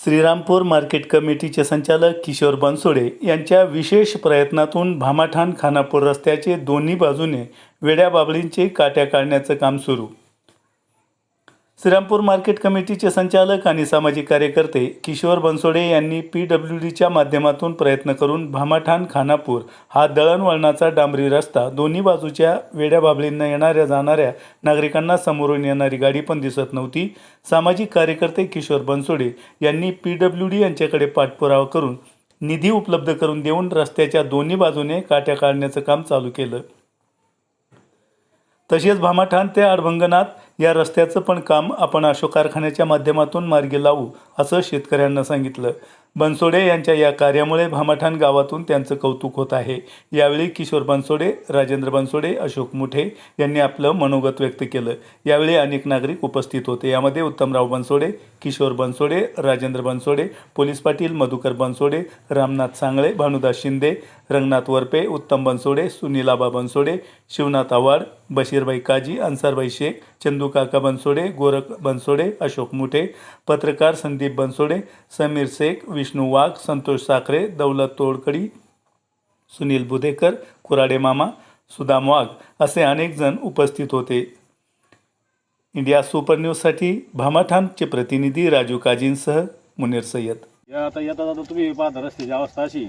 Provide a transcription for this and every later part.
Shrirampur market कमिटीचे संचालक किशोर बनसोडे यांच्या विशेष प्रयत्नातून भामाठाण खानापूर रस्त्याचे दोन्ही बाजूने वेड्या बाबळींचे काट्या काढण्याचं काम सुरू. श्रीरामपूर मार्केट कमिटीचे संचालक आणि सामाजिक कार्यकर्ते किशोर बनसोडे यांनी PWDच्या माध्यमातून प्रयत्न करून भामाठाण खानापूर हा दळणवळणाचा डांबरी रस्ता दोन्ही बाजूच्या वेड्या बाबळींना येणाऱ्या जाणाऱ्या नागरिकांना समोरून येणारी गाडी पण दिसत नव्हती. सामाजिक कार्यकर्ते किशोर बनसोडे यांनी PWD यांच्याकडे पाठपुरावा करून निधी उपलब्ध करून देऊन रस्त्याच्या दोन्ही बाजूने काट्या काढण्याचं काम चालू केलं. तसेच भामाठाण ते अडभंगनाथ या रस्त्याचं पण काम आपण अशोक कारखान्याच्या माध्यमातून मार्गी लावू असं शेतकऱ्यांना सांगितलं. बनसोडे यांच्या या कार्यामुळे भामाठाण गावातून त्यांचं कौतुक होत आहे. यावेळी किशोर बनसोडे, राजेंद्र बनसोडे, अशोक मुठे यांनी आपलं मनोगत व्यक्त केलं. यावेळी अनेक नागरिक उपस्थित होते. यामध्ये उत्तमराव बनसोडे, किशोर बनसोडे, राजेंद्र बनसोडे, पोलीस पाटील मधुकर बनसोडे, रामनाथ सांगळे, भानुदास शिंदे, रंगनाथ वरपे, उत्तम बनसोडे, सुनीलाबा बनसोडे, शिवनाथ आव्हाड, बशीरबाई काजी, अन्सारबाई शेख, चंदूकाका बनसोडे, गोरख बनसोडे, अशोक मुठे, पत्रकार संदीप बनसोडे, समीर शेख, विष्णू वाघ, संतोष साखरे, दौलत तोडकडी, सुनील बुधेकर, कुराडे मामा, सुदाम वाघ असे अनेक जण उपस्थित होते. इंडिया सुपर न्यूजसाठी भामाठाणचे प्रतिनिधी राजू काजींसह मुनीर सय्यद. आता येता तुम्ही पाहता रस्त्याची अवस्था अशी,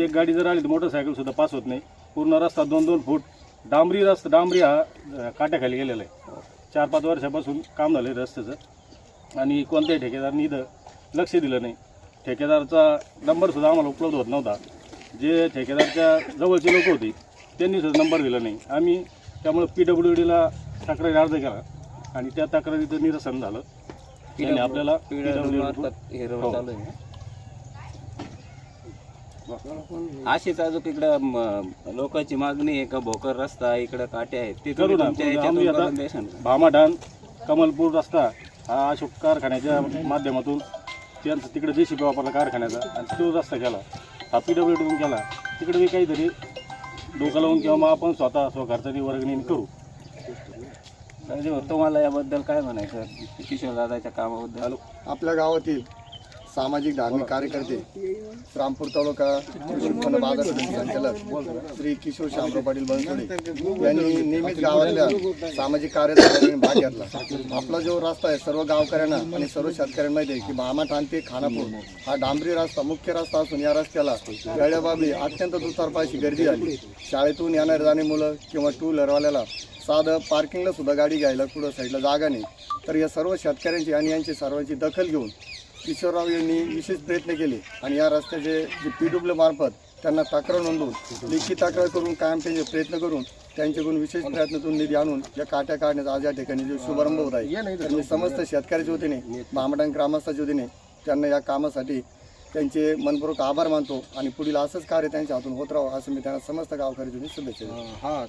एक गाडी जर आली तर मोटरसायकल सुद्धा पास होत नाही. पूर्ण रस्ता 2-2 फूट डांबरी हा काट्याखाली गेलेला आहे. 4-5 वर्षापासून काम झालं आहे रस्त्याचं आणि कोणत्याही ठेकेदारांनी इथं लक्ष दिलं नाही. ठेकेदारचा नंबरसुद्धा आम्हाला उपलब्ध होत नव्हता. जे ठेकेदारच्या जवळचे लोक होते त्यांनी सुद्धा नंबर दिला नाही. आम्ही त्यामुळे PWDला तक्रारी अर्ज केला आणि त्या तक्रारीचं निरसन झालं. त्यांनी आपल्याला अशीच अजून इकडं लोकांची मागणी आहे का भोकर रस्ता इकडं काट्या आहेत ते करू ना. आम्ही आता भामाठाण कमलपूर रस्ता हा अशोक कारखान्याच्या माध्यमातून त्यांचं तिकडे JCB वापरला कारखान्याचा आणि तो रस्ता केला. हा PWDतून केला. तिकडे मी काहीतरी डोकं लावून किंवा मग आपण स्वतः खर्चाची वर्गणी करू. तुम्हाला याबद्दल काय म्हणायचं किशोर दादाच्या कामाबद्दल? आपल्या गावातील सामाजिक धार्मिक कार्यकर्ते श्रीरामपूर तालुका उत्पन्न बाजार समिती संचालक श्री किशोर शामराव पाटील बनसोडे यांनी नियमित गावातल्या सामाजिक कार्यात भाग घेतला. आपला जो रस्ता आहे सर्व गावकऱ्यांना आणि सर्व शेतकऱ्यांना माहिती आहे की भामाठाण ते खानापूर हा डांबरी रस्ता मुख्य रस्ता असून या रस्त्याला वेड्याबाबळी अत्यंत दुतर्फा अशी गर्दी झाली. शाळेतून येणारे जाणे मुलं किंवा 2 व्हीलरवाल्याला साधं पार्किंगला सुद्धा गाडी घ्यायला कुठं साईडला जागा नाही. तर या सर्व शेतकऱ्यांची आणि यांची सर्वांची दखल घेऊन किशोरराव यांनी विशेष प्रयत्न केले आणि या रस्त्याचे जे PW मार्फत त्यांना तक्रार नोंदवून लेखी तक्रार करून कायम त्यांचे प्रयत्न करून त्यांच्याकडून विशेष प्रयत्नातून निधी आणून या काट्या काढण्याचा आज या ठिकाणी जो शुभारंभ होत आहे. तर मी समस्त शेतकऱ्याच्या वतीने भामाठाण ग्रामस्थाच्या वतीने त्यांना या कामासाठी त्यांचे मनपूर्वक आभार मानतो आणि पुढील असंच कार्य त्यांच्या हातून होत राहावं असं मी त्यांना समस्त गावकऱ्यांच्या वतीने शुभेच्छा देतो.